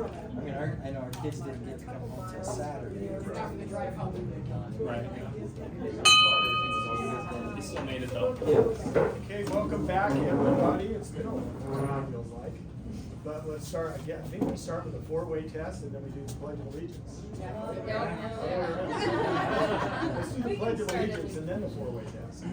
I mean, I know our kids didn't get to come home till Saturday. After the drive home. Right. You still made it though. Okay, welcome back, everybody. It's been a while, it feels like. But let's start again. I think we start with a four-way test and then we do the Pledge of Allegiance. Let's do the Pledge of Allegiance and then the four-way test.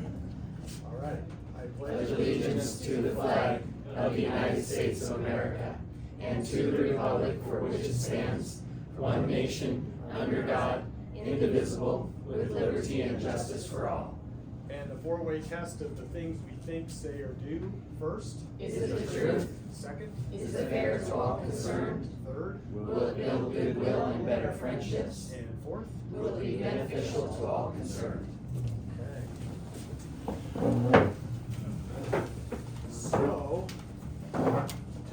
All right. I pledge allegiance to the flag of the United States of America and to the republic for which it stands, one nation, under God, indivisible, with liberty and justice for all. And the four-way test of the things we think, say, or do. First. Is it the truth? Second. Is it fair to all concerned? Third. Will it build goodwill and better friendships? And fourth. Will it be beneficial to all concerned? Okay. So,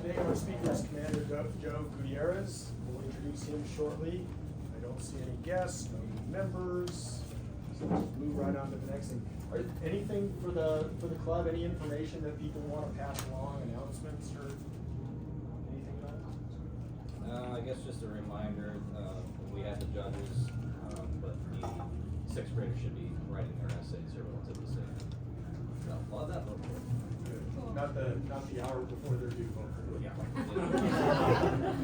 today our speaker is Commander Joe Gutierrez. We'll introduce him shortly. I don't see any guests, no new members. So let's move right on to the next thing. Anything for the club? Any information that people want to pass along? Announcements or anything like that? I guess just a reminder, we had the judges, but the sixth graders should be writing their essays here relatively soon. So, well, that looked good. Not the hour before they're due. Yeah.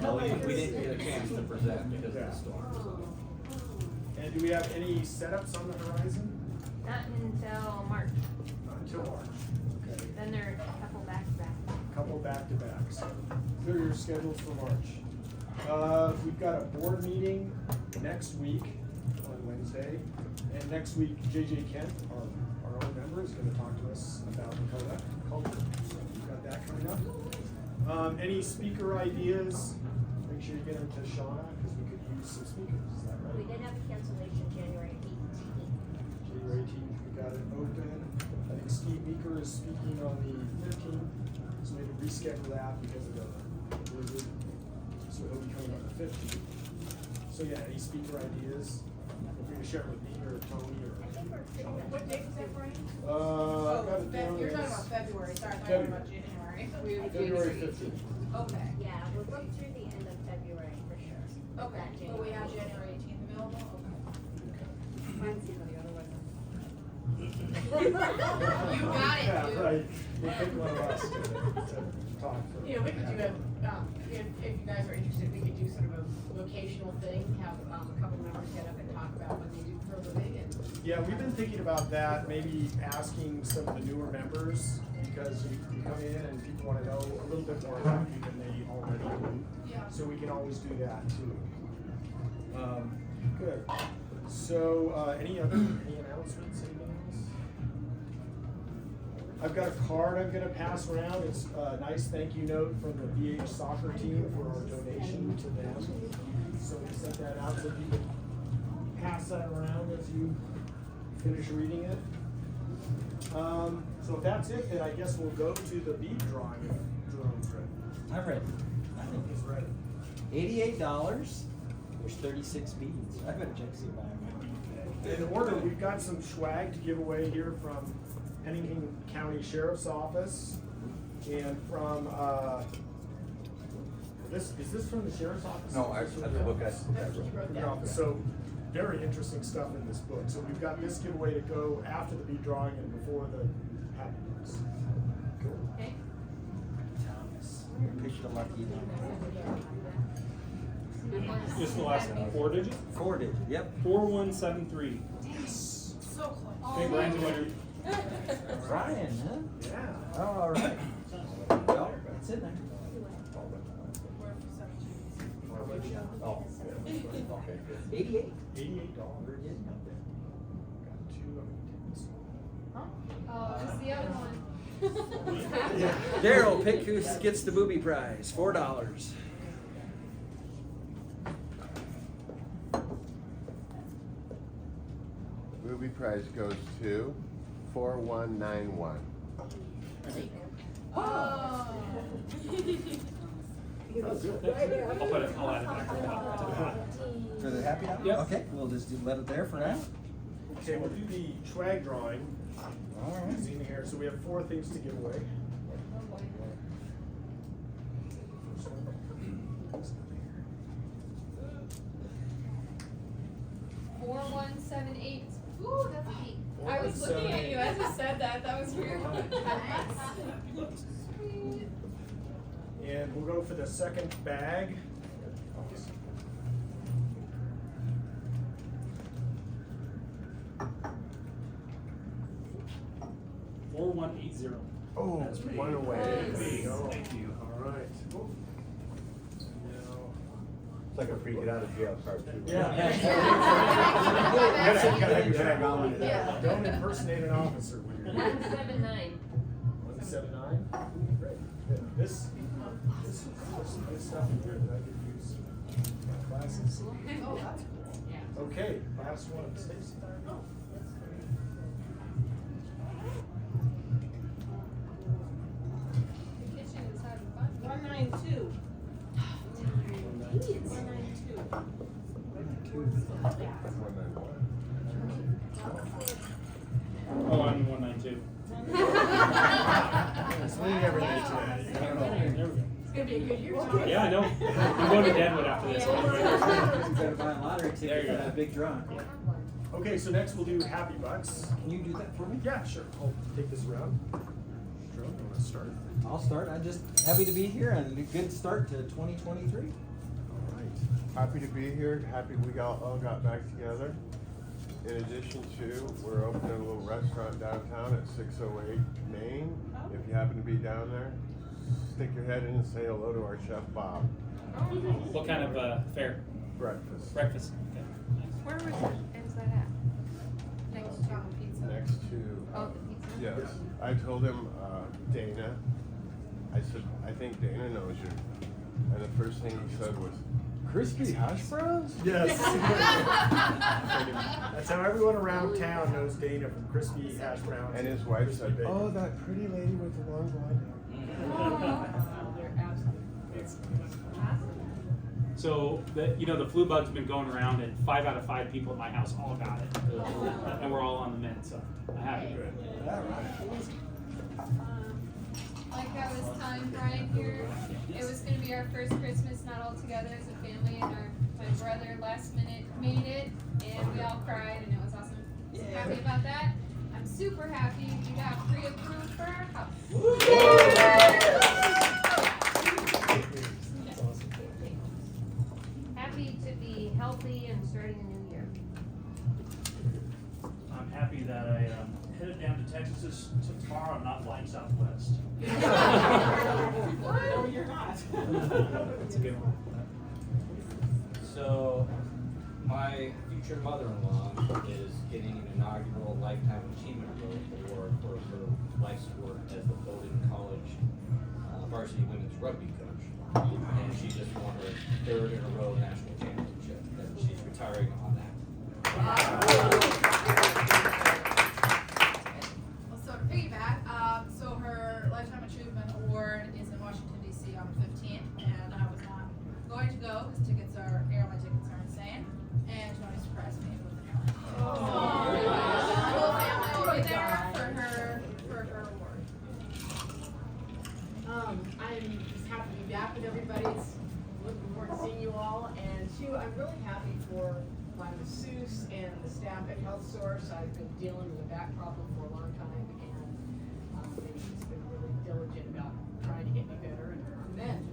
Well, we didn't get a chance to present because of the storm. So. And do we have any setups on the horizon? Not until March. Not until March. Okay. Then there are a couple back-to-back. Couple back-to-backs. Clear your schedules for March. We've got a board meeting next week on Wednesday. And next week, JJ Kent, our own member, is going to talk to us about Dakota culture. So we've got that coming up. Any speaker ideas? Make sure you get them to Shauna because we could use some speakers. Is that right? We did have a cancellation January 18th. January 18th, we got it open. I think Steve Meeker is speaking on the 15th, so we had to reschedule that because of the blizzard. So he'll be coming on the 15th. So yeah, any speaker ideas? Feel free to share it with me or Tony or. What date was that, Brian? I've got it down You're talking as about February, sorry, I thought you were about January. February 15th. Okay. Yeah, we're booked through the end of February for sure. Okay, but we have January 18th available? Okay. Mine's the other way. You got it, Yeah, dude. right. We'll pick one of us to talk for. You know, we could do a, if you guys are interested, we could do sort of a vocational thing, have a couple members get up and talk about what they do for a living and. Yeah, we've been thinking about that, maybe asking some of the newer members, because you come in and people want to know a little bit more about you than they already do. Yeah. So we can always do that too. Good. So, any announcements, anything else? I've got a card I'm gonna pass around. It's a nice thank you note from the BH soccer team for our donation to them. So we sent that out so you can pass that around as you finish reading it. So if that's it, then I guess we'll go to the bead drawing if Jerome's ready. I've read it. I think he's ready. $88. There's 36 beads. I better check see if I have In order, we've got some swag to give away here from Pennington County Sheriff's Office and from, is this from the Sheriff's Office? No, that's the book I That's what you wrote From your down. office. So, very interesting stuff in this book. So we've got this giveaway to go after the bead drawing and before the happy books. Cool. Okay. Thomas. Pick the lucky number. Just the last 4 digits? 4 digit, yep. 4173. So close. Okay, Brian's the winner. Brian, huh? Yeah. Oh, all right. Well, it's in there. Oh, okay, good. 88. $88. Got two. Oh, it's the other one. Daryl, pick who gets the booby prize. $4. Booby prize goes to 4191. Oh. I'll add it back to that. For the happy hour? Yep. Okay, we'll just let it there for now. Okay, we'll do the swag drawing. All right. It's in here. So we have 4 things to give away. First one. 4178. Ooh, that's neat. I was looking at you as you said that. That was weird. And we'll go for the second bag. 4180. Oh, That's me. one away. There you go. Thank you. All right. It's like a free get out of jail card too. Yeah. Gotta have your bag on. Yeah. Don't impersonate an officer when you're. 179. 179? Great. Yeah, This is good stuff in here that I could use in my classes. Oh, that's cool. Yeah. Okay, last one, Stacy. The kitchen is having fun. 192. 191. Oh, I'm 192. It's winning everything today. There we go. It's gonna be a good year, John. Yeah, I know. I'm going to Deadwood after this. You better buy a lottery There ticket you for go. that big draw. Okay, so next we'll do Happy Bucks. Can you do that for me? Yeah, sure. I'll take this around. Joe, you want to start? I'll start. I'm just happy to be here and a good start to 2023. All right. Happy to be here, happy we all got back together. In addition to, we're opening a little restaurant downtown at 608 Main. If you happen to be down there, stick your head in and say hello to our chef Bob. What kind of fare? Breakfast. Breakfast. Okay. Where was it? Is that at? Next to John Pizza. Next to, Oh, the pizza? yes, I told him, Dana, I said, I think Dana knows you. And the first thing he said was, crispy hash browns? Yes. That's how everyone around town knows Dana from Crispy Hash Browns. And his wife Crispy said, Bacon. oh, that pretty lady with the long blonde hair. So the flu bug's been going around, and 5 out of 5 people at my house all got it, and we're all on the mend. So I'm happy. Like how this time Brian here, it was gonna be our first Christmas not all together as a family, and my brother last minute made it, and we all cried, and it was awesome. So happy about that. I'm super happy we got pre-approved for our house. Happy to be healthy and starting a new year. I'm happy that I headed down to Texas tomorrow. I'm not flying Southwest. No, you're not. That's a good one. So, my future mother-in-law is getting an inaugural Lifetime Achievement Award for her life's work as the Bowdoin College varsity women's rugby coach. And she just won her 3rd in a row national championship, and she's retiring on that. Well, so to piggyback, so her Lifetime Achievement Award is in Washington, D.C. on the 15th, and I was not going to go because airline tickets are insane, and Tony surprised me with an airline. So, the whole family will be there for her award. I'm just happy to be back with everybody. It's looking forward to seeing you all. And two, I'm really happy for my masseuse and the staff at Health Source. I've been dealing with a back problem for a long time, and they've just been really diligent about trying to get me better and mend.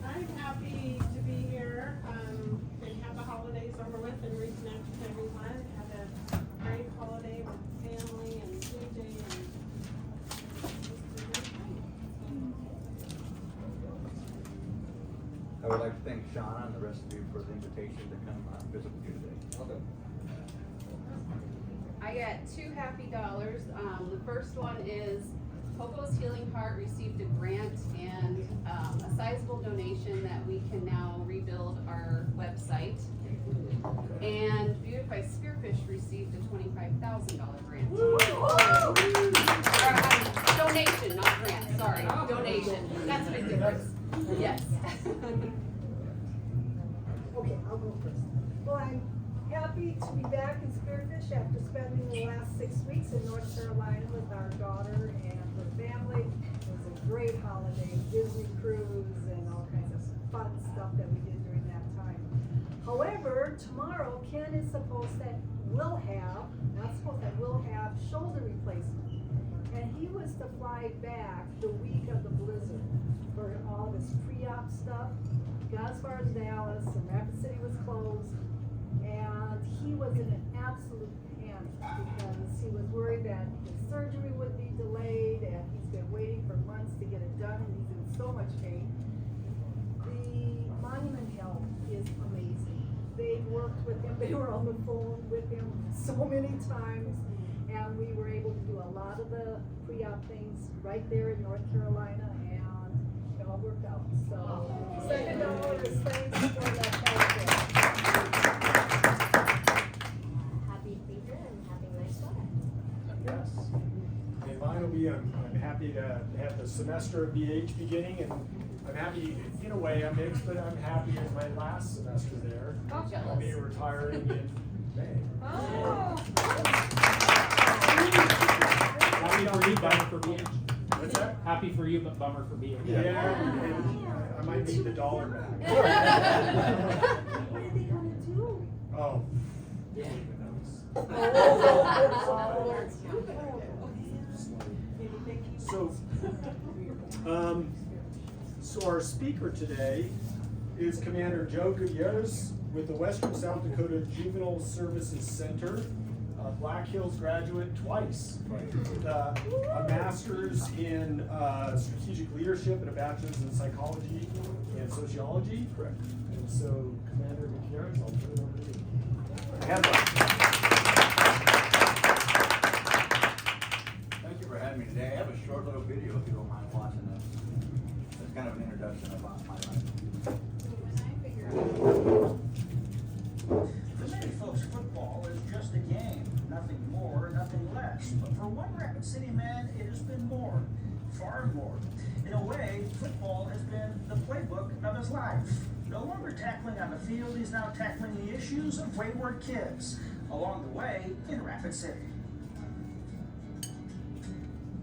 I'm happy to be here, and have the holidays over with and reconnect with everyone. Had a great holiday with family and JJ and I would like to thank Shauna and the rest of you for the invitation to come visit with you today. Okay. I got $2 happy dollars. The first one is Poco's Healing Heart received a grant and a sizable donation that we can now rebuild our website. And Beautify Spearfish received a $25,000 grant. Donation, not grant, sorry, donation. That's a big difference. Yes. Okay, I'll go first. Well, I'm happy to be back in Spearfish after spending the last 6 weeks in North Carolina with our daughter and her family. It was a great holiday, Disney cruise and all kinds of fun stuff that we did during that time. However, tomorrow, Ken is will have shoulder replacement. And he was to fly back the week of the blizzard for all this pre-op stuff. Got as far as Dallas, and Rapid City was closed. And he was in an absolute panic because he was worried that his surgery would be delayed, and he's been waiting for months to get it done, and he's in so much pain. The Monument Health is amazing. They worked with him, they were on the phone with him so many times, and we were able to do a lot of the pre-op things right there in North Carolina, and it all worked out. So, $2 is thanks for that health. Happy Peter and happy nice weather. Yes. And mine will be, I'm happy to have the semester of BH beginning, and I'm happy, in a way, I'm mixed, but I'm happy in my last semester there. Oh, I'll be retiring in May. Oh. Happy for you, bummer for BH. What's that? Happy for you, but bummer for BH. Yeah, and I might need the dollar back. What are they gonna do? Oh. So our speaker today is Commander Joe Gutierrez with the Western South Dakota Juvenile Services Center, a Black Hills graduate twice, with a master's in strategic leadership and a bachelor's in psychology and sociology. Correct. And so, Commander Gutierrez, I'll turn it over to you. Thank you for having me today. I have a short little video if you don't mind watching this. It's kind of an introduction about my life. For many folks, football is just a game. Nothing more, nothing less. But for one Rapid City man, it has been more. Far more. In a way, football has been the playbook of his life. No longer tackling on the field, he's now tackling the issues of wayward kids along the way in Rapid City.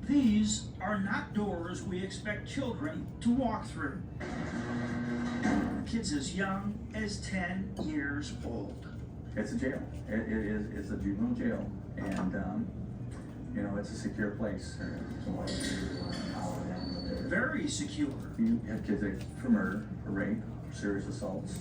These are not doors we expect children to walk through. Kids as young as 10 years old. It's a jail. It's a juvenile jail, and you know, it's a secure place. Very secure. You have kids that for murder, for rape, for serious assaults.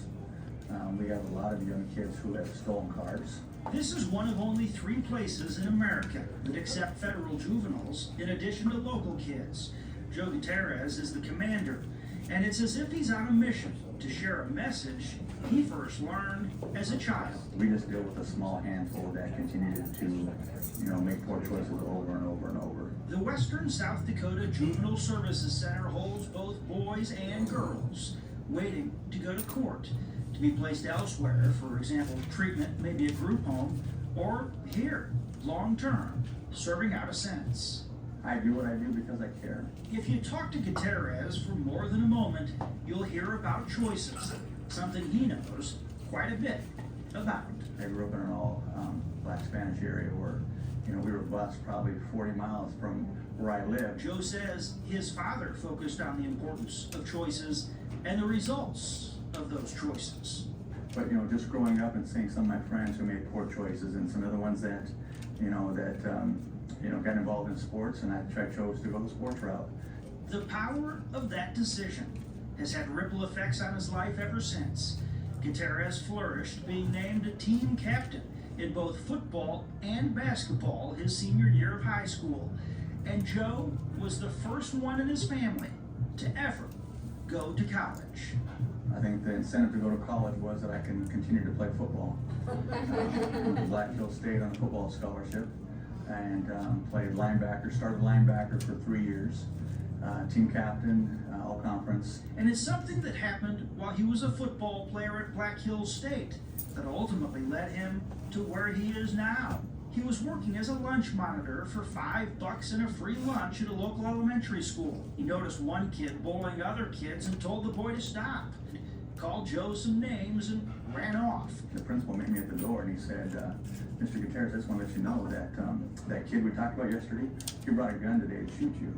We have a lot of young kids who have stolen cars. This is one of only 3 places in America that accept federal juveniles in addition to local kids. Joe Gutierrez is the commander, and it's as if he's on a mission to share a message he first learned as a child. We just deal with a small handful that continue to, you know, make poor choices over and over and over. The Western South Dakota Juvenile Services Center holds both boys and girls waiting to go to court, to be placed elsewhere, for example, treatment, maybe a group home, or here, long-term, serving out a sentence. I do what I do because I care. If you talk to Gutierrez for more than a moment, you'll hear about choices, something he knows quite a bit about. I grew up in an all black Spanish area where, you know, we were bused probably 40 miles from where I lived. Joe says his father focused on the importance of choices and the results of those choices. But, you know, just growing up and seeing some of my friends who made poor choices and some of the ones that, you know, got involved in sports, and I chose to go the sports route. The power of that decision has had ripple effects on his life ever since. Gutierrez flourished, being named a team captain in both football and basketball his senior year of high school. And Joe was the first one in his family to ever go to college. I think the incentive to go to college was that I can continue to play football. Black Hills State on a football scholarship, and played linebacker, started linebacker for 3 years, team captain, all conference. And it's something that happened while he was a football player at Black Hills State that ultimately led him to where he is now. He was working as a lunch monitor for $5 and a free lunch at a local elementary school. He noticed one kid bullying other kids and told the boy to stop. Called Joe some names and ran off. The principal met me at the door and he said, Mr. Gutierrez, I just want to let you know that that kid we talked about yesterday, he brought a gun today to shoot you.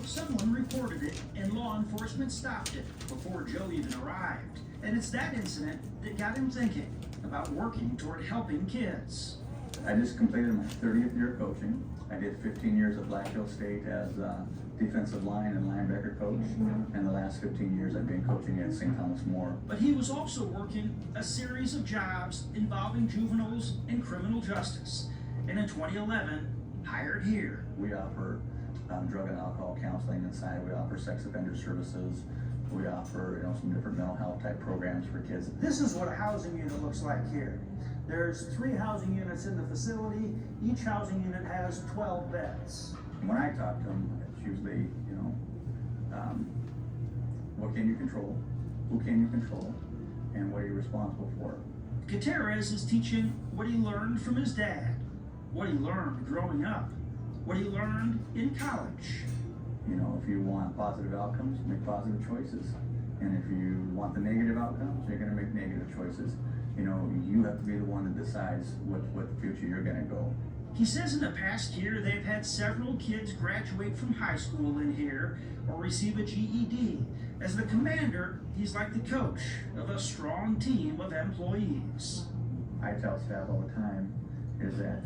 Someone reported it and law enforcement stopped it before Joe even arrived. And it's that incident that got him thinking. about working toward helping kids. I just completed my 30th year of coaching. I did 15 years at Black Hills State as defensive line and linebacker coach, and the last 15 years I've been coaching at St. Thomas More. But he was also working a series of jobs involving juveniles and criminal justice, and in 2011, hired here. We offer drug and alcohol counseling inside. We offer sex offender services. We offer, some different mental health type programs for kids. This is what a housing unit looks like here. There's 3 housing units in the facility. Each housing unit has 12 beds. When I talk to them, it's usually, what can you control? Who can you control? And what are you responsible for? Gutierrez is teaching what he learned from his dad, what he learned growing up, what he learned in college. If you want positive outcomes, make positive choices. And if you want the negative outcomes, you're gonna make negative choices. You have to be the one that decides what future you're gonna go. He says in the past year they've had several kids graduate from high school in here or receive a GED. As the commander, he's like the coach of a strong team of employees. I tell staff all the time is that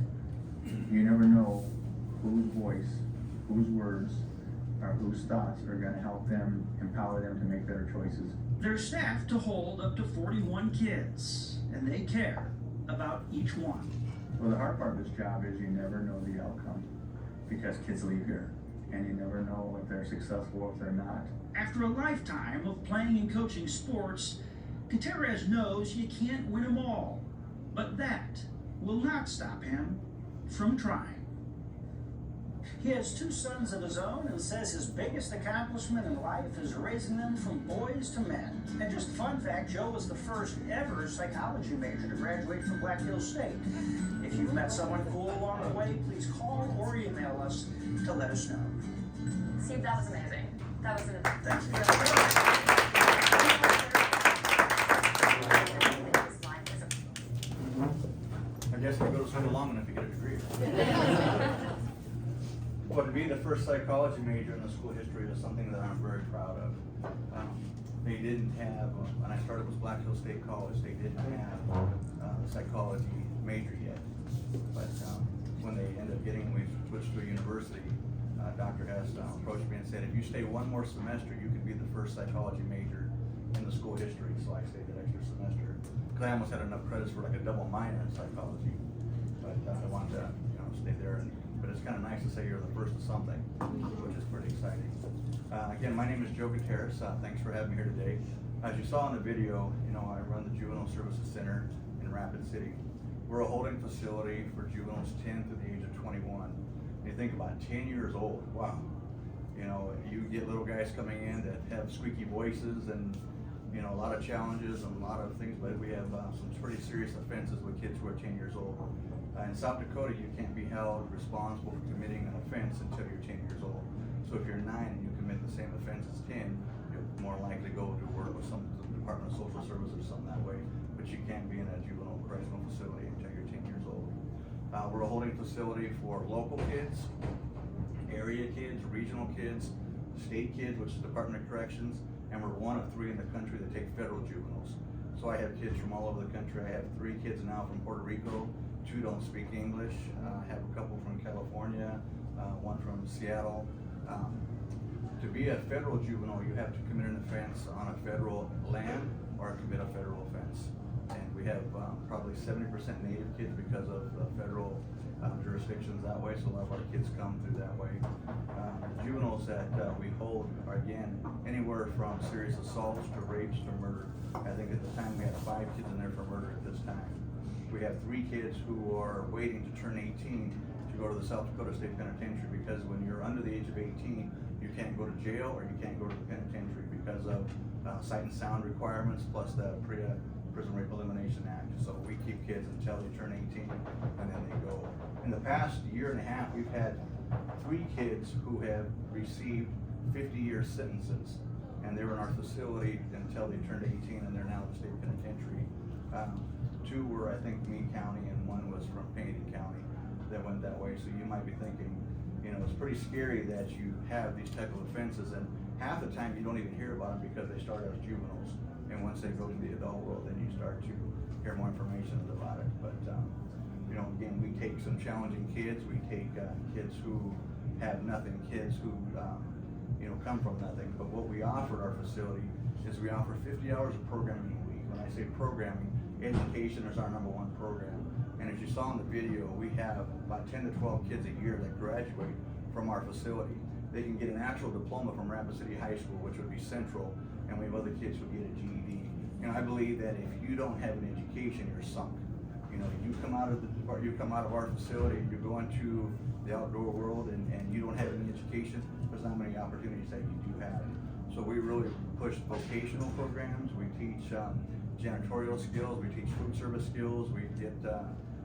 you never know whose voice, whose words, or whose thoughts are going to help them, empower them to make better choices. They're staffed to hold up to 41 kids, and they care about each one. Well, the hard part of this job is you never know the outcome because kids leave here, and you never know if they're successful or if they're not. After a lifetime of playing and coaching sports, Gutierrez knows you can't win them all, but that will not stop him from trying. He has 2 sons of his own and says his biggest accomplishment in life is raising them from boys to men. And just a fun fact, Joe was the first ever psychology major to graduate from Black Hills State. If you've met someone cool along the way, please call or email us to let us know. Steve, that was amazing. That was an Thank you. I guess you go to school long enough, you get a degree. Well, to be the first psychology major in the school history is something that I'm very proud of. They didn't have, when I started with Black Hills State College, they didn't have a psychology major yet. But when they ended up getting, we switched to a university, Dr. Hess approached me and said, if you stay one more semester, you could be the first psychology major in the school history. So I stayed that extra semester, because I almost had enough credits for like a double minor in psychology. But I wanted to, stay there. But it's kind of nice to say you're the first of something, which is pretty exciting. Again, my name is Joe Gutierrez. Thanks for having me here today. As you saw in the video, I run the Juvenile Services Center in Rapid City. We're a holding facility for juveniles 10 to the age of 21. You think about 10 years old, wow. You get little guys coming in that have squeaky voices and a lot of challenges and a lot of things, but we have some pretty serious offenses with kids who are 10 years old. In South Dakota, you can't be held responsible for committing an offense until you're 10 years old. So if you're 9 and you commit the same offense as 10, you're more likely to go to work with some Department of Social Services or something that way. But you can't be in a juvenile correctional facility until you're 10 years old. We're a holding facility for local kids, area kids, regional kids, state kids, which is Department of Corrections, and we're one of 3 in the country that take federal juveniles. So I have kids from all over the country. I have 3 kids now from Puerto Rico. 2 don't speak English. I have a couple from California, 1 from Seattle. To be a federal juvenile, you have to commit an offense on a federal land or commit a federal offense. And we have probably 70% Native kids because of federal jurisdictions that way, so a lot of our kids come through that way. The juveniles that we hold are, again, anywhere from serious assaults to rapes to murder. I think at the time we had 5 kids in there for murder at this time. We have 3 kids who are waiting to turn 18 to go to the South Dakota State Penitentiary, because when you're under the age of 18, you can't go to jail or you can't go to the penitentiary because of sight and sound requirements plus the Prison Rape Elimination Act. So we keep kids until they turn 18 and then they go. In the past year and a half, we've had 3 kids who have received 50-year sentences, and they were in our facility until they turned 18 and they're now in the state penitentiary. 2 were, I think, Meade County, and 1 was from Painting County that went that way. So you might be thinking, it's pretty scary that you have these type of offenses, and half the time you don't even hear about them because they start as juveniles. And once they go to the adult world, then you start to hear more information about it. But, you know, again, we take some challenging kids. We take kids who have nothing, kids who, you know, come from nothing. But what we offer at our facility is we offer 50 hours of programming a week. When I say programming, education is our #1 program. And as you saw in the video, we have about 10 to 12 kids a year that graduate from our facility. They can get an actual diploma from Rapid City High School, which would be central, and we have other kids who get a GED. And I believe that if you don't have an education, you're sunk. You know, you come out of our facility, you go into the outdoor world, and you don't have any education, there's not many opportunities that you do have. So we really push vocational programs. We teach janitorial skills. We teach food service skills. We get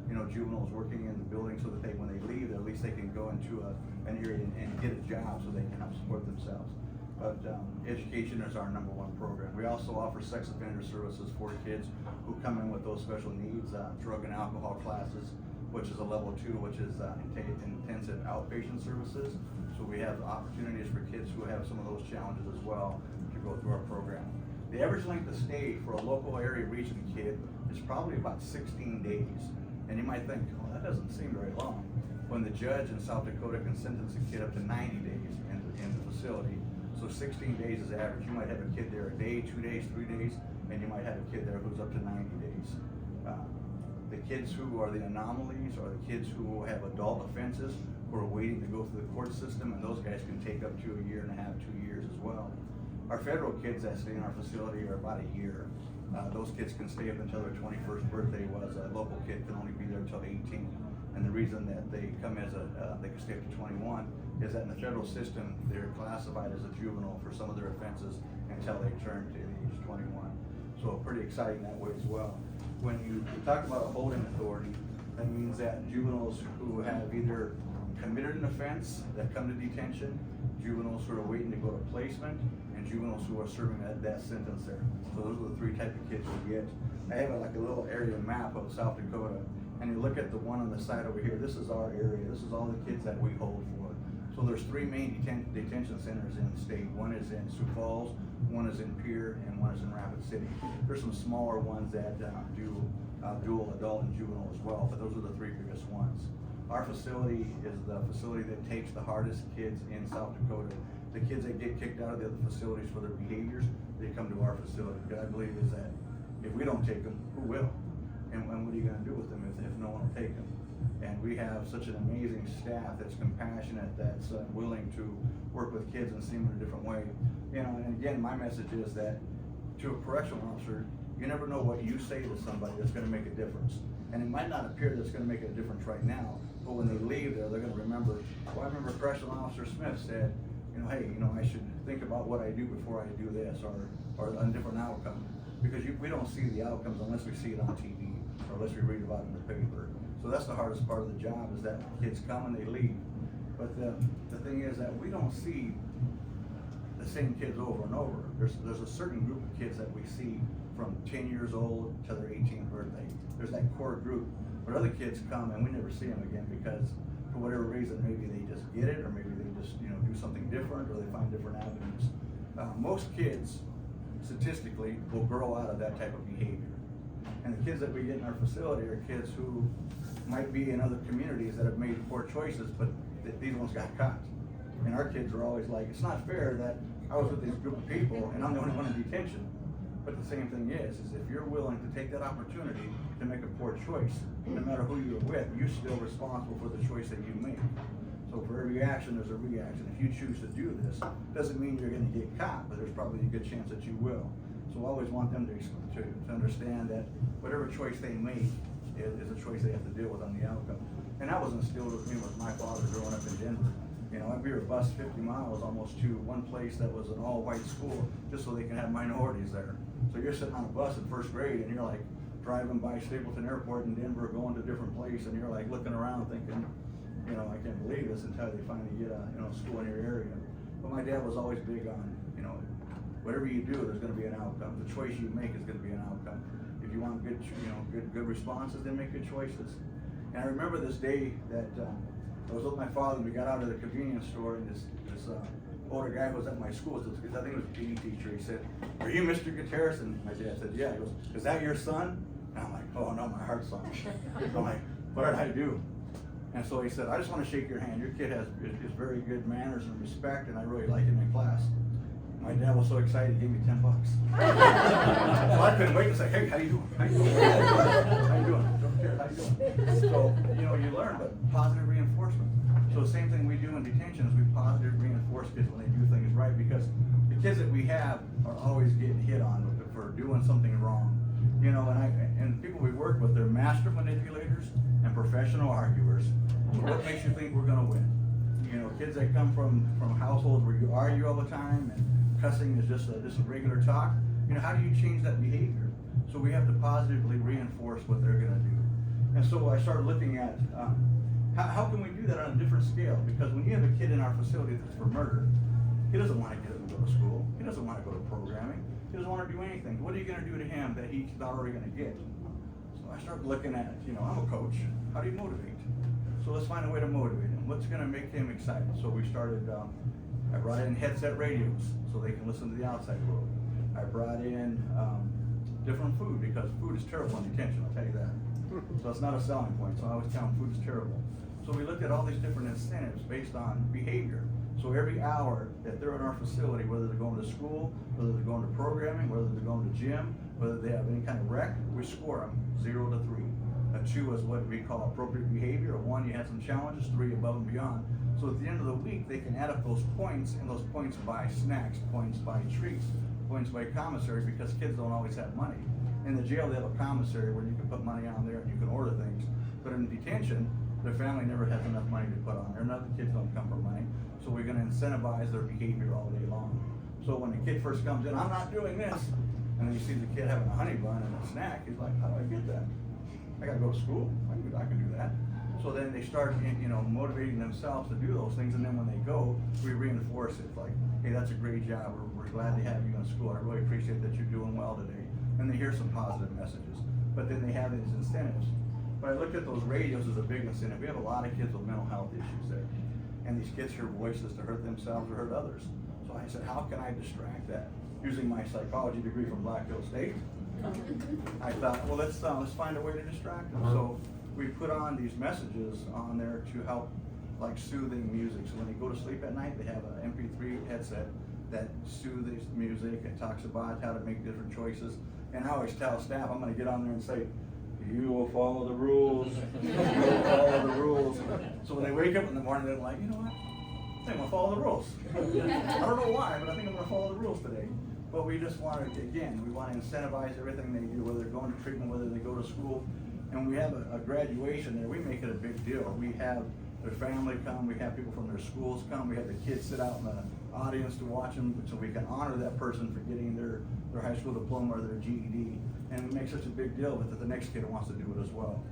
you know, juveniles working in the building so that when they leave, at least they can go into an area and get a job so they can help support themselves. But education is our #1 program. We also offer sex offender services for kids who come in with those special needs, drug and alcohol classes, which is a level 2, which is intensive outpatient services. So we have opportunities for kids who have some of those challenges as well to go through our program. The average length of stay for a local area region kid is probably about 16 days. And you might think, well, that doesn't seem very long. When the judge in South Dakota can sentence a kid up to 90 days in the facility, so 16 days is average. You might have a kid there a day, 2 days, 3 days, and you might have a kid there who's up to 90 days. The kids who are the anomalies are the kids who have adult offenses who are waiting to go through the court system, and those guys can take up to 1.5 years, 2 years as well. Our federal kids that stay in our facility are about 1 year. Those kids can stay up until their 21st birthday, whereas a local kid can only be there until 18. And the reason that they come as they can stay up to 21 is that in the federal system, they're classified as a juvenile for some of their offenses until they turn to the age of 21. So pretty exciting that way as well. When you talk about a holding authority, that means that juveniles who have either committed an offense that come to detention, juveniles who are waiting to go to placement, and juveniles who are serving that sentence there. So those are the 3 types of kids we get. I have like a little area map of South Dakota, and you look at the one on the side over here, this is our area. This is all the kids that we hold for. So there's 3 main detention centers in the state. One is in Sioux Falls, one is in Pierre, and one is in Rapid City. There's some smaller ones that do dual adult and juvenile as well, but those are the 3 biggest ones. Our facility is the facility that takes the hardest kids in South Dakota. The kids that get kicked out of the other facilities for their behaviors, they come to our facility. Because I believe is that if we don't take them, who will? And what are you going to do with them if no one will take them? And we have such an amazing staff that's compassionate, that's willing to work with kids and see them in a different way. You know, and again, my message is that to a correctional officer, you never know what you say to somebody that's going to make a difference. And it might not appear that it's going to make a difference right now, but when they leave there, they're going to remember, well, I remember Correctional Officer Smith said, you know, hey, you know, I should think about what I do before I do this, or a different outcome. Because we don't see the outcomes unless we see it on TV, or unless we read about it in the paper. So that's the hardest part of the job, is that kids come and they leave. But the thing is that we don't see the same kids over and over. There's a certain group of kids that we see from 10 years old to their 18th birthday. There's that core group. But other kids come and we never see them again because for whatever reason, maybe they just get it, or maybe they just, you know, do something different, or they find different avenues. Most kids, statistically, will grow out of that type of behavior. And the kids that we get in our facility are kids who might be in other communities that have made poor choices, but these ones got caught. And our kids are always like, it's not fair that I was with this group of people and I'm the only one in detention. But the same thing is if you're willing to take that opportunity to make a poor choice, no matter who you're with, you're still responsible for the choice that you make. So for every action, there's a reaction. If you choose to do this, doesn't mean you're going to get caught, but there's probably a good chance that you will. So I always want them to understand that whatever choice they make is a choice they have to deal with on the outcome. And that was instilled with me with my father growing up in Denver. You know, we were bused 50 miles almost to one place that was an all-white school just so they can have minorities there. So you're sitting on a bus in first grade and you're like driving by Stapleton Airport in Denver, going to a different place, and you're like looking around thinking, you know, I can't believe this, until they finally get a school in your area. But my dad was always big on, you know, whatever you do, there's going to be an outcome. The choice you make is going to be an outcome. If you want good, good responses, then make good choices. And I remember this day that I was with my father and we got out of the convenience store, and this older guy who was at my school, I think it was a PE teacher, he said, "Are you Mr. Gutierrez?" And my dad said, "Yeah." He goes, "Is that your son?" And I'm like, "Oh no, my heart's son." I'm like, "What did I do?" And so he said, "I just want to shake your hand. Your kid is very good manners and respect, and I really like him in class." My dad was so excited, he gave me $10. So I couldn't wait to say, "Hey, how you doing? How you doing? How you doing? Don't care, how you doing?" So, you learn, but positive reinforcement. So the same thing we do in detention is we positive reinforce kids when they do things right, because the kids that we have are always getting hit on for doing something wrong. And people we work with, they're master manipulators and professional arguers. What makes you think we're gonna win? Kids that come from households where you argue all the time and cussing is just a regular talk. How do you change that behavior? So we have to positively reinforce what they're gonna do. And so I started looking at how can we do that on a different scale? Because when you have a kid in our facility that's for murder, he doesn't want to get up and go to school. He doesn't want to go to programming. He doesn't want to do anything. What are you going to do to him that he's not already going to get? So I started looking at, I'm a coach. How do you motivate? So let's find a way to motivate him. What's going to make him excited? So we started, I brought in headset radios so they can listen to the outside world. I brought in different food, because food is terrible in detention, I'll tell you that. So it's not a selling point, so I always tell them food is terrible. So we looked at all these different incentives based on behavior. So every hour that they're in our facility, whether they're going to school, whether they're going to programming, whether they're going to gym, whether they have any kind of rec, we score them 0 to 3. A 2 is what we call appropriate behavior. A 1, you had some challenges. 3, above and beyond. So at the end of the week, they can add up those points, and those points buy snacks, points buy treats, points buy commissary, because kids don't always have money. In the jail, they have a commissary where you can put money on there and you can order things. But in detention, their family never has enough money to put on there. None of the kids don't come from money. So we're going to incentivize their behavior all day long. So when the kid first comes in, "I'm not doing this," and then you see the kid having a honey bun and a snack, he's like, "How do I get that? I got to go to school. I can do that." So then they start, motivating themselves to do those things, and then when they go, we reinforce it. Like, "Hey, that's a great job. We're glad to have you in school. I really appreciate that you're doing well today." And they hear some positive messages. But then they have these incentives. But I looked at those radios as a big incentive. We have a lot of kids with mental health issues there. And these kids hear voices to hurt themselves or hurt others. So I said, how can I distract that? Using my psychology degree from Black Hill State, I thought, well, let's find a way to distract them. So we put on these messages on there to help, like soothing music. So when they go to sleep at night, they have an MP3 headset that soothes music and talks about how to make different choices. And I always tell staff, I'm going to get on there and say, "You will follow the rules. You will follow the rules." So when they wake up in the morning, they're like, "You know what? I think I'm going to follow the rules." I don't know why, but I think I'm going to follow the rules today. But we just want to, again, we want to incentivize everything they do, whether they're going to treatment, whether they go to school. And we have a graduation there. We make it a big deal. We have their family come. We have people from their schools come. We have the kids sit out in the audience to watch them, so we can honor that person for getting their high school diploma or their GED. And we make such a big deal with it, the next kid wants to do it as well.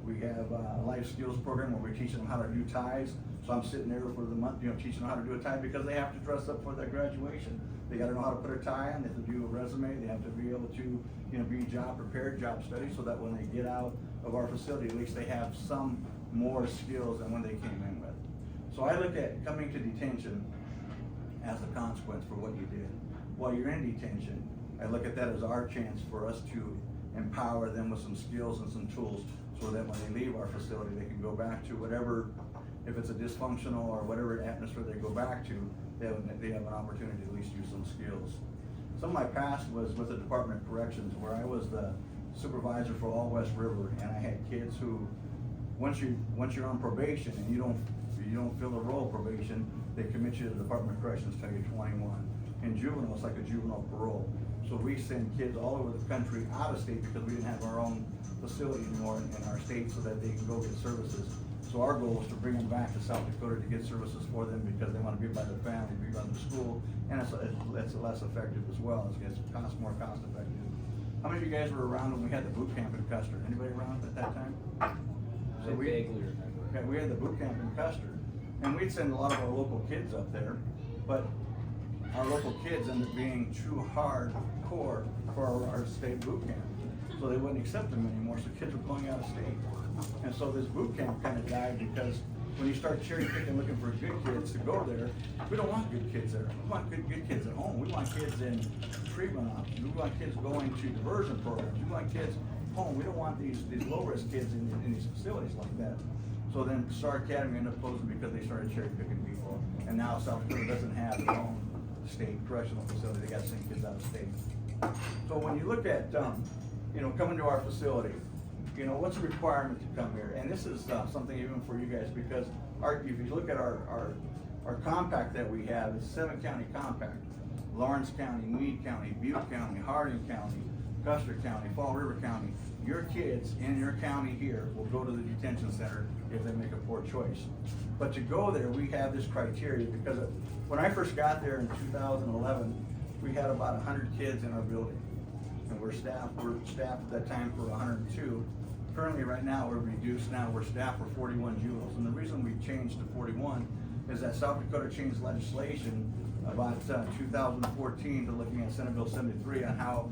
We have a life skills program where we're teaching them how to do ties. So I'm sitting there for the month, teaching them how to do a tie, because they have to dress up for their graduation. They got to know how to put a tie on. They have to do a resume. They have to be able to, be job prepared, job study, so that when they get out of our facility, at least they have some more skills than when they came in with. So I look at coming to detention as a consequence for what you did. While you're in detention, I look at that as our chance for us to empower them with some skills and some tools, so that when they leave our facility, they can go back to whatever, if it's a dysfunctional or whatever atmosphere they go back to, they have an opportunity to at least use some skills. Some of my past was with the Department of Corrections, where I was the supervisor for all West River, and I had kids who, once you're on probation and you don't fill the role of probation, they commit you to the Department of Corrections till you're 21. In juvenile, it's like a juvenile parole. So we send kids all over the country out of state, because we didn't have our own facility anymore in our state, so that they can go get services. So our goal is to bring them back to South Dakota to get services for them, because they want to be by their family, be by their school, and it's less effective as well. It's more cost effective. How many of you guys were around when we had the boot camp in Custer? Anybody around at that time? So we had the boot camp in Custer, and we'd send a lot of our local kids up there, but our local kids ended up being too hardcore for our state boot camp. So they wouldn't accept them anymore, so kids were going out of state. And so this boot camp kind of died, because when you start cherry picking, looking for good kids to go there, we don't want good kids there. We want good kids at home. We want kids in treatment options. We want kids going to diversion programs. We want kids home. We don't want these low-risk kids in these facilities like that. So then Star Academy ended up closing because they started cherry picking people. And now South Dakota doesn't have their own state correctional facility. They got to send kids out of state. So when you look at, coming to our facility, what's the requirement to come here? And this is something even for you guys, because if you look at our compact that we have, it's 7-county compact. Lawrence County, Meade County, Butte County, Harding County, Custer County, Fall River County. Your kids in your county here will go to the detention center if they make a poor choice. But to go there, we have this criteria, because when I first got there in 2011, we had about 100 kids in our building. And we're staffed at that time for 102. Currently, right now, we're reduced. Now we're staffed for 41 juveniles. And the reason we changed to 41 is that South Dakota changed legislation about 2014 to looking at Senate Bill 73 on how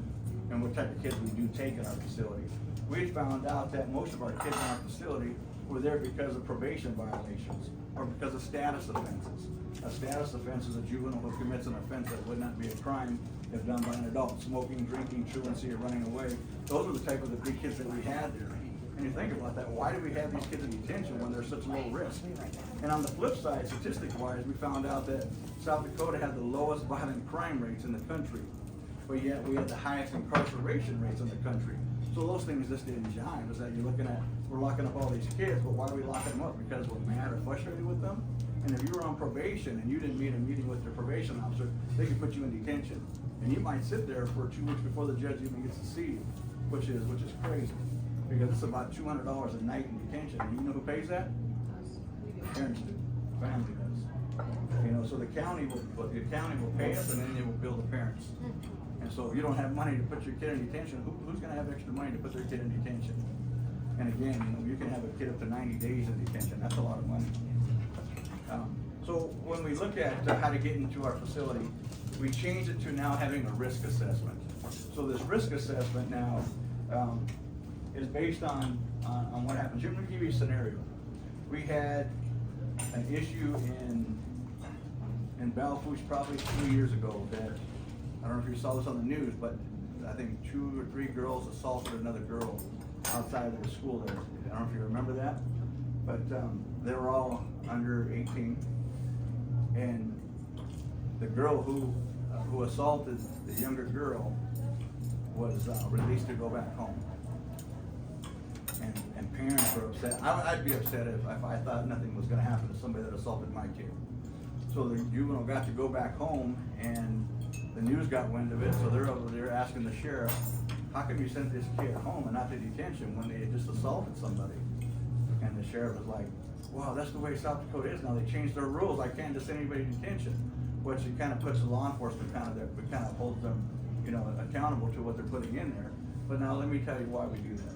and what type of kids we do take in our facility. We found out that most of our kids in our facility were there because of probation violations or because of status offenses. A status offense is a juvenile who commits an offense that would not be a crime if done by an adult. Smoking, drinking, truancy, or running away. Those are the type of the big kids that we had there. And you think about that, why do we have these kids in detention when they're such low risk? And on the flip side, statistic-wise, we found out that South Dakota had the lowest violent crime rates in the country, but yet we had the highest incarceration rates in the country. So those things just didn't jive. Is that you're looking at, we're locking up all these kids, but why are we locking them up? Because we're mad or frustrated with them? And if you were on probation and you didn't meet a meeting with your probation officer, they could put you in detention. And you might sit there for 2 weeks before the judge even gets to see you, which is crazy. Because it's about $200 a night in detention. And you know who pays that? Parents do. Family does. So the county will pay us, and then they will bill the parents. And so if you don't have money to put your kid in detention, who's going to have extra money to put their kid in detention? And again, you can have a kid up to 90 days in detention. That's a lot of money. So when we look at how to get into our facility, we changed it to now having a risk assessment. So this risk assessment now is based on what happens. Let me give you a scenario. We had an issue in Bellfouche probably 2 years ago that, I don't know if you saw this on the news, but I think 2 or 3 girls assaulted another girl outside of the school there. I don't know if you remember that, but they were all under 18. And the girl who assaulted the younger girl was released to go back home. And parents were upset. I'd be upset if I thought nothing was going to happen to somebody that assaulted my kid. So the juvenile got to go back home, and the news got wind of it, so they're over there asking the sheriff, how come you sent this kid home and not to detention when they had just assaulted somebody? And the sheriff was like, wow, that's the way South Dakota is now. They changed their rules. I can't just send anybody to detention. Which it kind of puts the law enforcement kind of holds them, accountable to what they're putting in there. But now let me tell you why we do that.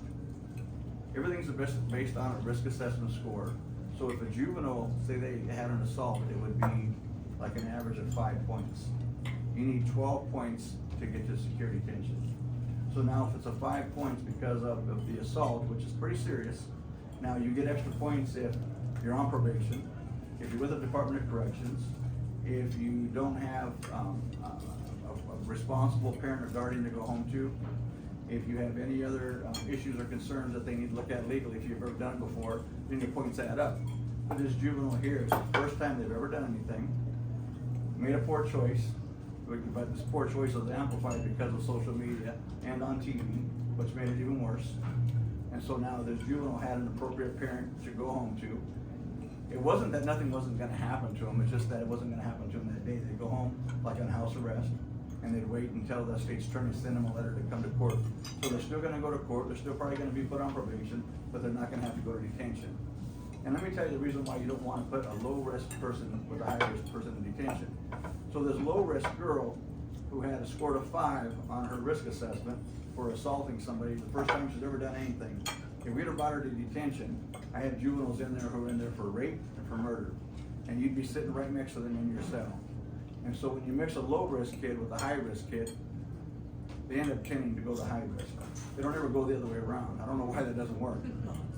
Everything's based on a risk assessment score. So if a juvenile, say they had an assault, it would be like an average of 5 points. You need 12 points to get to secure detention. So now if it's a 5 points because of the assault, which is pretty serious, now you get extra points if you're on probation, if you're with the Department of Corrections, if you don't have a responsible parent or guardian to go home to, if you have any other issues or concerns that they need to look at legally, if you've ever done it before, then your points add up. But this juvenile here, it's the first time they've ever done anything, made a poor choice, but this poor choice was amplified because of social media and on TV, which made it even worse. And so now this juvenile had an appropriate parent to go home to. It wasn't that nothing wasn't going to happen to him, it's just that it wasn't going to happen to him that day. They'd go home like on house arrest, and they'd wait until the state's attorney sent them a letter to come to court. So they're still going to go to court, they're still probably going to be put on probation, but they're not going to have to go to detention. And let me tell you the reason why you don't want to put a low-risk person with a high-risk person in detention. So this low-risk girl who had a score of 5 on her risk assessment for assaulting somebody, the first time she's ever done anything. If we'd have brought her to detention, I had juveniles in there who were in there for rape and for murder. And you'd be sitting right next to them in your cell. And so when you mix a low-risk kid with a high-risk kid, they end up tending to go the high-risk. They don't ever go the other way around. I don't know why that doesn't work.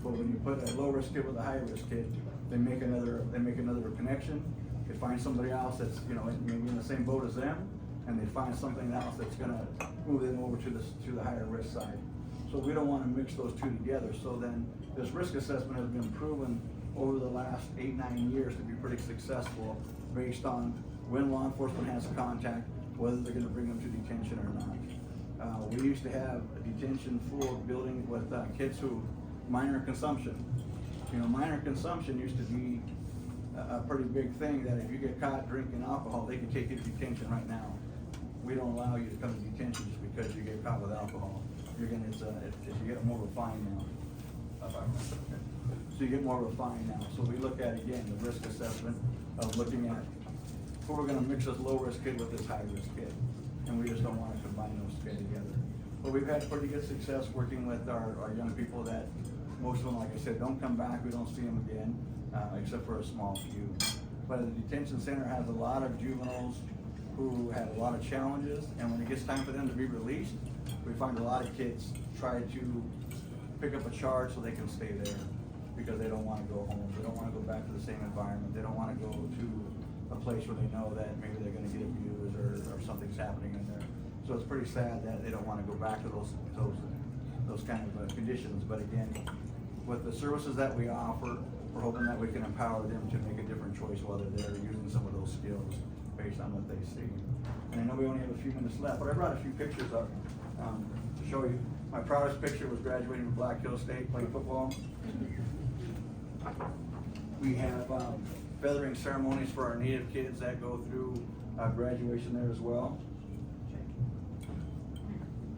But when you put a low-risk kid with a high-risk kid, they make another connection, they find somebody else that's, you know, maybe in the same boat as them, and they find something else that's gonna move them over to the higher risk side. So we don't wanna mix those two together. So then this risk assessment has been proven over the last 8-9 years to be pretty successful based on when law enforcement has contact, whether they're gonna bring them to detention or not. We used to have a detention full building with kids who minor consumption. You know, minor consumption used to be a pretty big thing, that if you get caught drinking alcohol, they can take you to detention right now. We don't allow you to come to detention just because you get caught with alcohol. You get more of a fine now. So you get more of a fine now. So we look at, again, the risk assessment of looking at who we're gonna mix this low risk kid with this high risk kid. And we just don't wanna combine those two together. But we've had pretty good success working with our young people that, most of them, like I said, don't come back, we don't see them again, except for a small few. But the detention center has a lot of juveniles who have a lot of challenges, and when it gets time for them to be released, we find a lot of kids try to pick up a charge so they can stay there, because they don't wanna go home, they don't wanna go back to the same environment, they don't wanna go to a place where they know that maybe they're gonna get abused or something's happening in there. So it's pretty sad that they don't wanna go back to those kind of conditions. But again, with the services that we offer, we're hoping that we can empower them to make a different choice whether they're using some of those skills based on what they see. And I know we only have a few minutes left, but I brought a few pictures up to show you. My proudest picture was graduating from Black Hills State, playing football. We have feathering ceremonies for our Native kids that go through graduation there as well.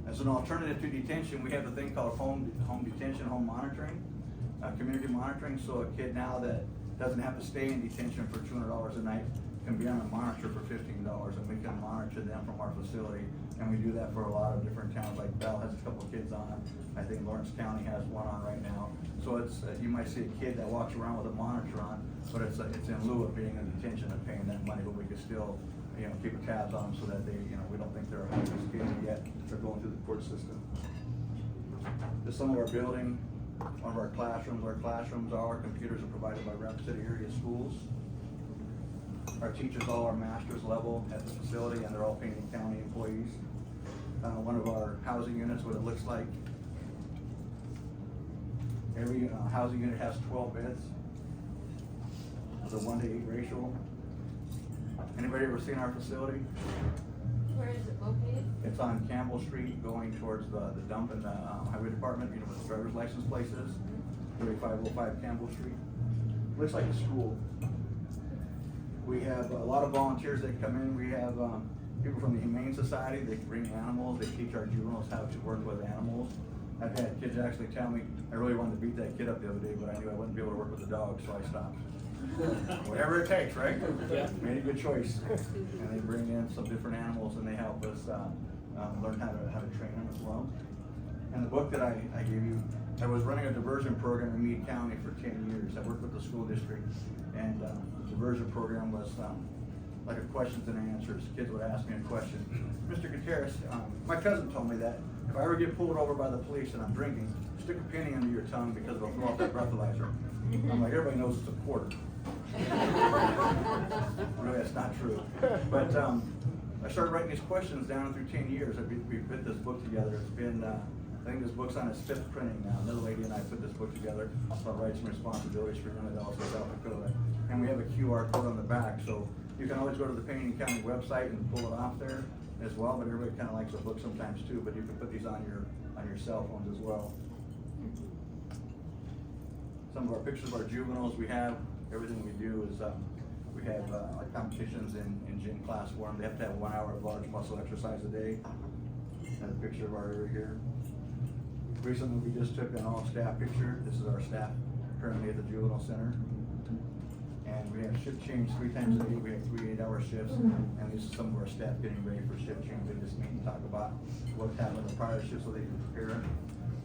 As an alternative to detention, we have the thing called home detention, home monitoring, community monitoring. So a kid now that doesn't have to stay in detention for $200 a night can be on a monitor for $15, and we can monitor them from our facility. And we do that for a lot of different towns, like Bell has a couple of kids on. I think Lawrence County has one on right now. So it's you might see a kid that walks around with a monitor on, but it's in lieu of being in detention and paying that money, but we can still, you know, keep tabs on them so that they, you know, we don't think they're a high-risk kid yet they're going through the court system. This is some of our building, one of our classrooms. Our classrooms are computers are provided by Rapid City area schools. Our teachers all are master's level at the facility, and they're all Payne County employees. One of our housing units, what it looks like. Every housing unit has 12 beds with a 1-to-8 ratio. Anybody ever seen our facility? Where is it located? It's on Campbell Street going towards the dump in the highway department, you know, where the driver's license place is. 3505 Campbell Street. Looks like a school. We have a lot of volunteers that come in. We have people from the Humane Society. They bring animals. They teach our juveniles how to work with animals. I've had kids actually tell me, I really wanted to beat that kid up the other day, but I knew I wouldn't be able to work with the dog, so I stopped. Whatever it takes, right? Yeah. Made a good choice. And they bring in some different animals, and they help us learn how to train them as well. And the book that I gave you, I was running a diversion program in Meade County for 10 years. I worked with the school district, and the diversion program was like a questions and answers. Kids would ask me a question. Mr. Gutierrez, my cousin told me that if I ever get pulled over by the police and I'm drinking, stick a penny under your tongue because it'll throw off that breathalyzer. I'm like, everybody knows it's a quarter. Really, that's not true. But I started writing these questions down through 10 years. We put this book together. It's been, I think this book's on its 5th printing now. Another lady and I put this book together about rights and responsibilities for young adults in South Dakota. And we have a QR code on the back, so you can always go to the Payne County website and pull it off there as well. But everybody kind of likes a book sometimes too. But you can put these on your cell phones as well. Some of our pictures of our juveniles, we have everything we do is we have like competitions in gym class for them. They have to have 1 hour of large muscle exercise a day. And a picture of our area here. Recently, we just took an all-staff picture. This is our staff currently at the Juvenile Center. And we have shift change 3 times a day. We have 3 8-hour shifts. And these are some of our staff getting ready for shift change. They just meet and talk about what's happened in the prior shift so they can prepare.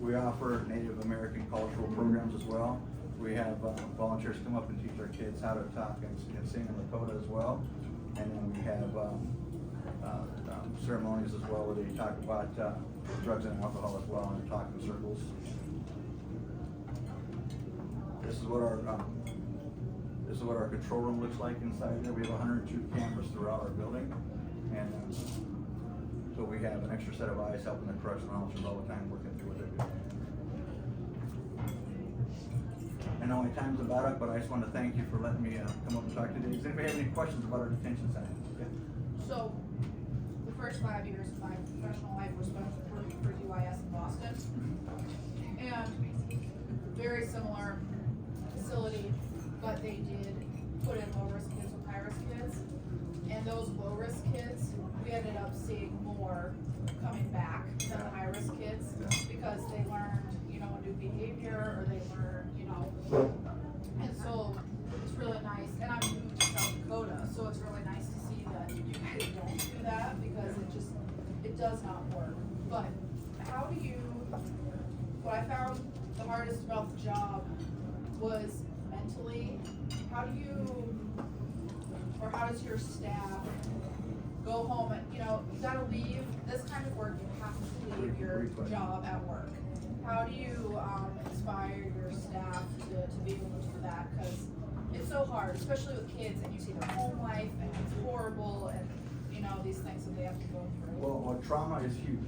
We offer Native American cultural programs as well. We have volunteers come up and teach our kids how to talk and sing in Dakota as well. And then we have ceremonies as well where they talk about drugs and alcohol as well in talking circles. This is what our This is what our control room looks like inside there. We have 102 cameras throughout our building. And so we have an extra set of eyes helping the correctional officers all the time working through what they're doing. I know my time's about up, but I just want to thank you for letting me come up and talk today. Does anybody have any questions about our detention center? Yeah. So, the first 5 years of my professional life were spent working for UIS in Boston. And very similar facility, but they did put in low-risk kids with high-risk kids. And those low-risk kids, we ended up seeing more coming back than the high-risk kids because they learned, you know, a new behavior, or they learned, you know. And so it's really nice. And I'm moved to South Dakota, so it's really nice to see that you guys don't do that because it does not work. But how do you, what I found the hardest about the job was mentally, how do you, or how does your staff go home and, you know, you gotta leave this kind of work, you have to leave your job at work. How do you inspire your staff to be able to do that? Because it's so hard, especially with kids, and you see their home life, and it's horrible, and, you know, these things that they have to go through. Well, trauma is huge.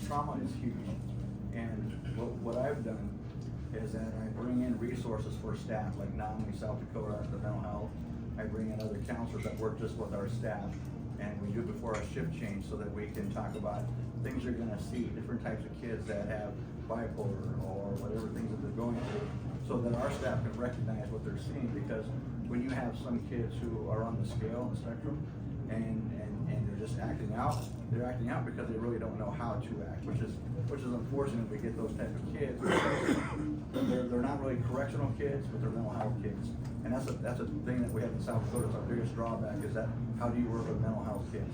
Trauma is huge. And what I've done is that I bring in resources for staff, like now in South Dakota, the mental health. I bring in other counselors that work just with our staff, and we do before our shift change so that we can talk about things you're gonna see, different types of kids that have bipolar or whatever things that they're going through, so that our staff can recognize what they're seeing. Because when you have some kids who are on the scale, on the spectrum, and they're just acting out, they're acting out because they really don't know how to act, which is unfortunate. We get those types of kids. They're not really correctional kids, but they're mental health kids. And that's a thing that we have in South Dakota. It's our biggest drawback, is that how do you work with mental health kids?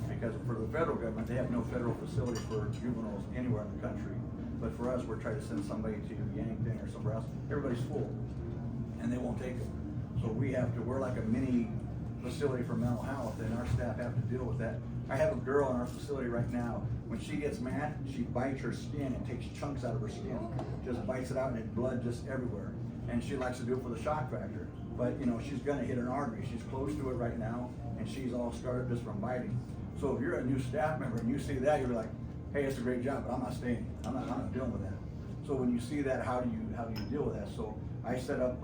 Because for the federal government, they have no federal facility for juveniles anywhere in the country. But for us, we're trying to send somebody to Yankton or somewhere else. Everybody's full, and they won't take them. So we're like a mini facility for mental health, and our staff have to deal with that. I have a girl in our facility right now. When she gets mad, she bites her skin and takes chunks out of her skin. Just bites it out, and it's blood just everywhere. And she likes to do it for the shock factor. But, you know, she's gonna hit an artery. She's close to it right now, and she's all scarred just from biting. So if you're a new staff member and you see that, you're like, hey, it's a great job, but I'm not staying. I'm not dealing with that. So when you see that, how do you deal with that? So I set up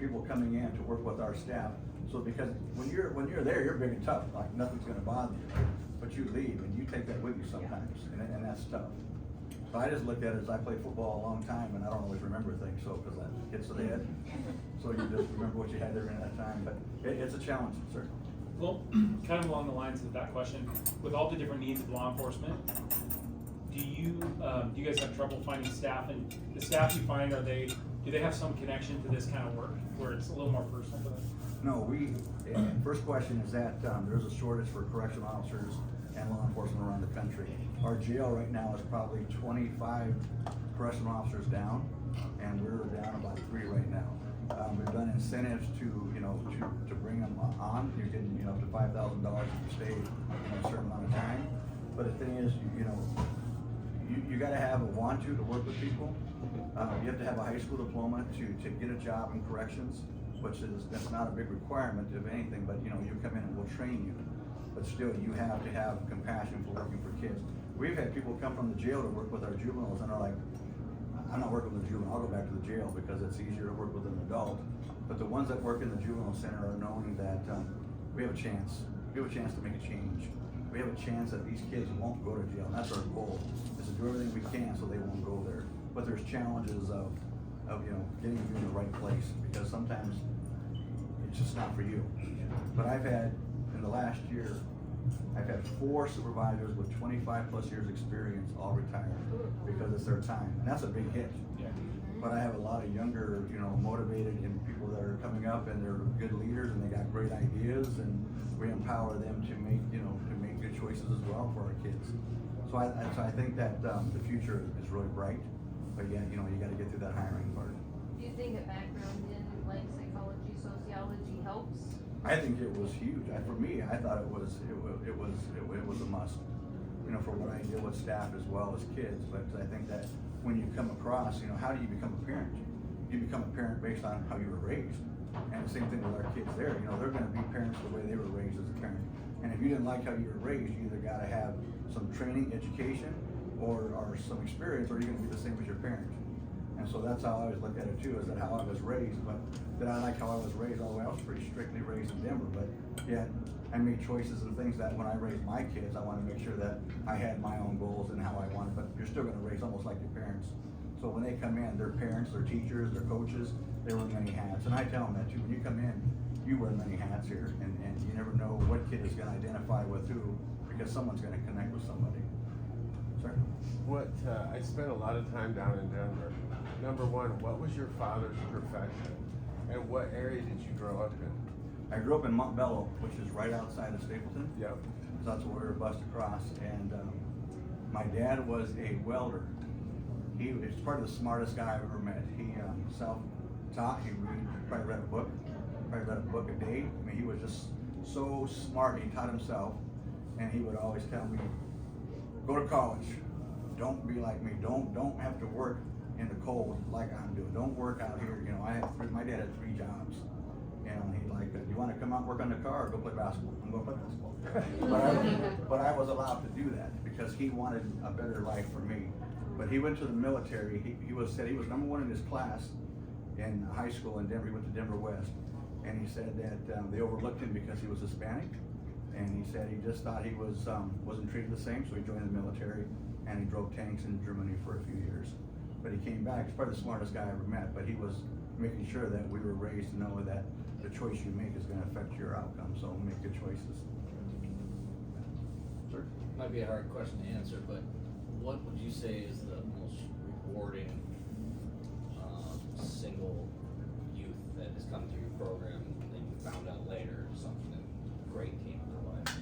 people coming in to work with our staff. So because when you're there, you're big and tough, like nothing's gonna bother you. But you leave and you take that with you sometimes, and that's tough. So I just looked at it as I played football a long time, and I don't always remember things, so because that gets to the head. So you just remember what you had there in that time, but it's a challenge, sir. Well, kind of along the lines of that question, with all the different needs of law enforcement, do you guys have trouble finding staff? And the staff you find, do they have some connection to this kind of work where it's a little more personal for them? No, first question is that there's a shortage for correctional officers and law enforcement around the country. Our jail right now is probably 25 correctional officers down, and we're down about 3 right now. We've done incentives to bring them on. You're getting up to $5,000 if you stay a certain amount of time. But the thing is, you got to have a want to work with people. You have to have a high school diploma to get a job in corrections, that's not a big requirement of anything. But you come in and we'll train you. But still, you have to have compassion for working for kids. We've had people come from the jail to work with our juveniles and are like, I'm not working with a juvenile, I'll go back to the jail because it's easier to work with an adult. But the ones that work in the juvenile center are knowing that we have a chance. We have a chance to make a change. We have a chance that these kids won't go to jail. And that's our goal, is to do everything we can so they won't go there. But there's challenges of getting you in the right place, because sometimes it's just not for you. But I've had, in the last year, I've had 4 supervisors with 25 plus years experience all retired because it's their time, and that's a big hit. Yeah. But I have a lot of younger, motivated and people that are coming up, and they're good leaders and they got great ideas, and we empower them to make good choices as well for our kids. So I think that the future is really bright, but yet you got to get through that hiring part. Do you think a background in like psychology, sociology helps? I think it was huge. For me, I thought it was a must. For what I deal with staff as well as kids. But I think that when you come across, how do you become a parent? You become a parent based on how you were raised. And the same thing with our kids there, you know, they're gonna be parents the way they were raised as a parent. And if you didn't like how you were raised, you either gotta have some training, education, or some experience, or you're gonna be the same as your parents. And so that's how I always look at it too, is that how I was raised, but did I like how I was raised all the way? I was pretty strictly raised in Denver, but yet I made choices and things that when I raised my kids, I wanted to make sure that I had my own goals and how I wanted, but you're still gonna raise almost like your parents. So when they come in, their parents, their teachers, their coaches, they wear many hats. And I tell them that too, when you come in, you wear many hats here, and you never know what kid is gonna identify with who, because someone's gonna connect with somebody. Sorry. I spent a lot of time down in Denver. Number one, what was your father's profession? And what area did you grow up in? I grew up in Montbello, which is right outside of Stapleton. Yep. So that's where we were bused across, and my dad was a welder. He was probably the smartest guy I've ever met. He self-taught. He probably read a book a day. I mean, he was just so smart. He taught himself, and he would always tell me, "Go to college. Don't be like me. Don't have to work in the cold like I'm doing. Don't work out here." You know, my dad had 3 jobs. And he'd like, "Do you want to come out and work on the car or go play basketball?" I'm going to play basketball. but I was allowed to do that because he wanted a better life for me. But he went to the military. He said he was number 1 in his class in high school in Denver. He went to Denver West. And he said that they overlooked him because he was Hispanic. And he said he just thought he wasn't treated the same, so he joined the military and he drove tanks in Germany for a few years. But he came back. He's probably the smartest guy I ever met, but he was making sure that we were raised to know that the choice you make is going to affect your outcome, so make good choices. Sure. Might be a hard question to answer, but what would you say is the most rewarding single youth that has come through your program that you found out later something great came in their life?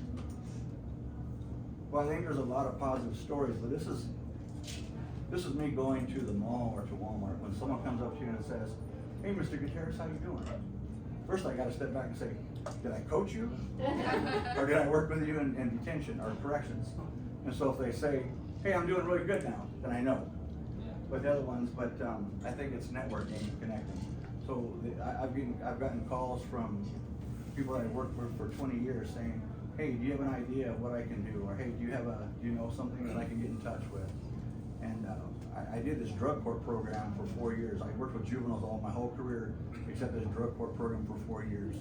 Well, I think there's a lot of positive stories, but this is me going to the mall or to Walmart. When someone comes up to you and says, "Hey, Mr. Gutierrez, how you doing?" First, I got to step back and say, "Did I coach you, or did I work with you in detention or corrections?" And so if they say, "Hey, I'm doing really good now," then I know. But the other ones, I think it's networking and connecting. So I've gotten calls from people that I worked with for 20 years saying, "Hey, do you have an idea of what I can do?" Or, "Hey, do you know something that I can get in touch with?" And I did this drug court program for 4 years. I worked with juveniles all my whole career, except this drug court program for 4 years.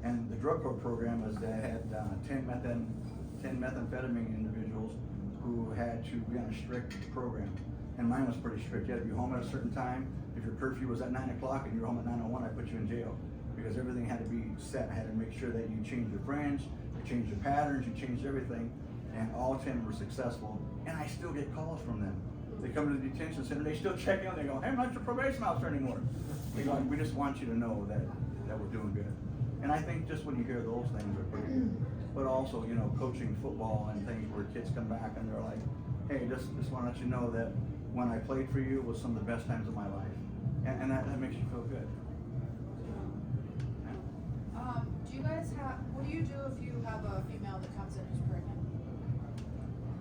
And the drug court program was that had 10 methamphetamine individuals who had to be on a strict program. And mine was pretty strict. You had to be home at a certain time. If your curfew was at 9 o'clock and you were home at 9:01, I put you in jail. Because everything had to be set. I had to make sure that you changed your friends, you changed your patterns, you changed everything. And all 10 were successful. And I still get calls from them. They come to the detention center, they still check in, they go, "Hey, I'm not your probation officer anymore." We just want you to know that we're doing good. And I think just when you hear those things are pretty good. But also, you know, coaching football and things where kids come back and they're like, "Hey, just want to let you know that when I played for you, it was some of the best times of my life." And that makes you feel good. Do you guys what do you do if you have a female that comes in who's pregnant?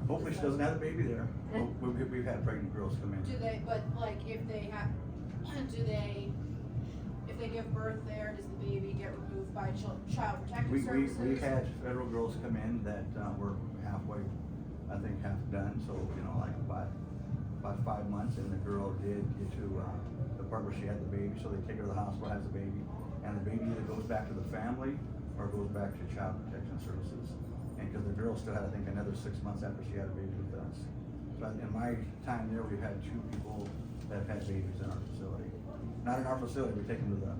Hopefully she doesn't have a baby there. We've had pregnant girls come in. Do they, but like if they give birth there, does the baby get removed by child protective services? We had federal girls come in that were halfway, I think half done, so, you know, like about 5 months, and the girl did get to the part where she had the baby, so they take her to the hospital, has the baby, and the baby either goes back to the family or goes back to child protection services. And because the girl still had, I think, another 6 months after she had a baby with us. So in my time there, we've had 2 people that have had babies in our facility. Not in our facility, we take them to the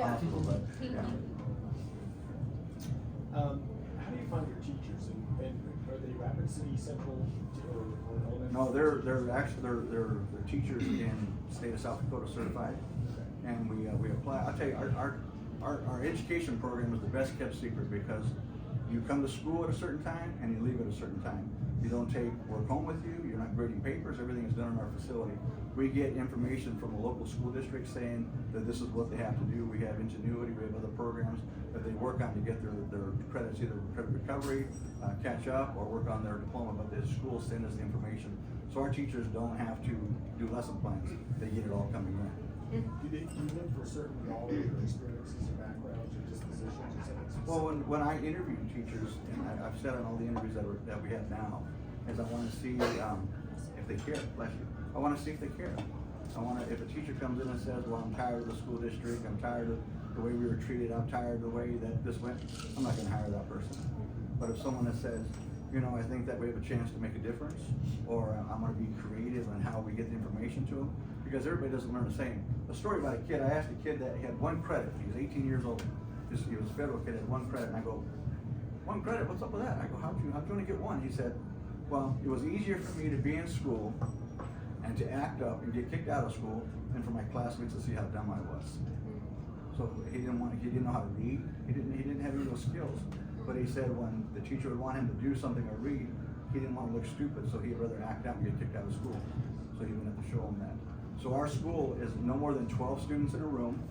hospital, but yeah. How do you find your teachers, and are they Rapid City Central or elementary? No, they're actually they're teachers in the state of South Dakota certified, and we apply. I'll tell you, our education program is the best kept secret because you come to school at a certain time and you leave at a certain time. You don't take work home with you. You're not grading papers. Everything is done in our facility. We get information from a local school district saying that this is what they have to do. We have Ingenuity. We have other programs that they work on to get their credits, either credit recovery, catch up, or work on their diploma. But the schools send us the information, so our teachers don't have to do lesson plans. They get it all coming in. Do you look for certain knowledge or experiences or backgrounds or dispositions or something specific? Well, when I interview teachers, and I've said in all the interviews that we have now, is I want to see if they care. Bless you. I want to see if they care. If a teacher comes in and says, well, I'm tired of the school district, I'm tired of the way we were treated, I'm tired of the way that this went, I'm not going to hire that person. But if someone that says, you know, I think that we have a chance to make a difference, or I'm going to be creative in how we get the information to them, because everybody doesn't learn the same. A story about a kid, I asked a kid that had 1 credit, he was 18 years old, he was a federal kid, had 1 credit, and I go, 1 credit, what's up with that? I go, how'd you only get 1? He said, well, it was easier for me to be in school and to act up and get kicked out of school than for my classmates to see how dumb I was. So he didn't know how to read, he didn't have any of those skills. But he said when the teacher would want him to do something or read, he didn't want to look stupid, so he'd rather act out and get kicked out of school. So he wouldn't have to show him that. So our school is no more than 12 students in a room.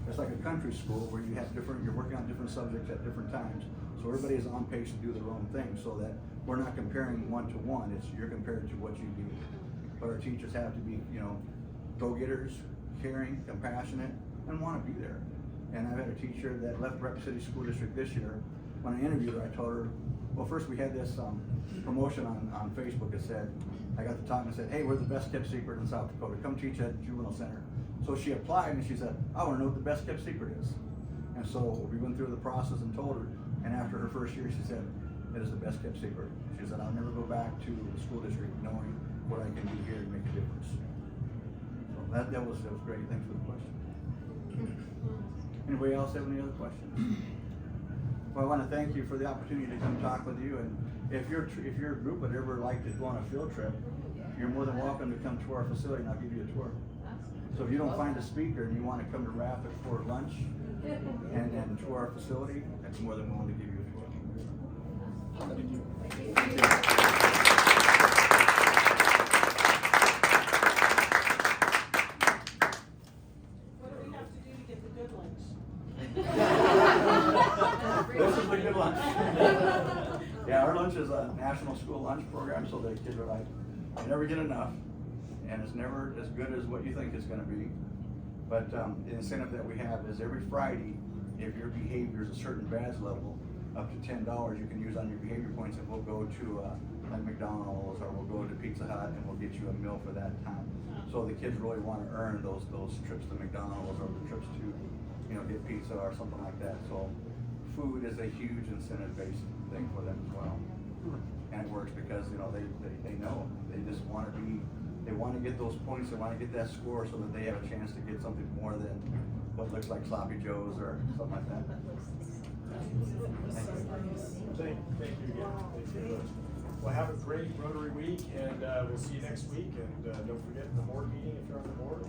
It's like a country school where you're working on different subjects at different times. So everybody is on pace to do their own thing, so that we're not comparing 1-to-1, you're compared to what you do. But our teachers have to be, go-getters, caring, compassionate, and want to be there. And I've had a teacher that left Rapid City School District this year. When I interviewed her, I told her, well, first we had this promotion on Facebook that said, I got to talk and said, hey, we're the best kept secret in South Dakota. Come teach at Juvenile Center. So she applied and she said, I want to know what the best kept secret is. And so we went through the process and told her. And after her first year, she said, it is the best kept secret. She said, I'll never go back to the school district knowing what I can do here to make a difference. So that was great. Thanks for the question. Anybody else have any other questions? Well, I want to thank you for the opportunity to come talk with you. And if your group would ever like to go on a field trip, you're more than welcome to come to our facility and I'll give you a tour. So if you don't find a speaker and you want to come to Rapid for lunch and tour our facility, I'm more than willing to give you a tour. Thank you. What do we have to do to get the good lunch? This is the good lunch. Yeah, our lunch is a national school lunch program, so the kids are like, you never get enough, and it's never as good as what you think it's going to be. But the incentive that we have is every Friday, if your behavior is a certain badge level, up to $10 you can use on your behavior points, and we'll go to like McDonald's or we'll go to Pizza Hut and we'll get you a meal for that time. So the kids really want to earn those trips to McDonald's or the trips to get pizza or something like that. So food is a huge incentive-based thing for them as well, and it works because they know they just want to get those points, they want to get that score so that they have a chance to get something more than what looks like sloppy joes or something like that. Thank you again. Thank you very much. Well, have a great Rotary week, and we'll see you next week. And don't forget the board meeting if you're on the board.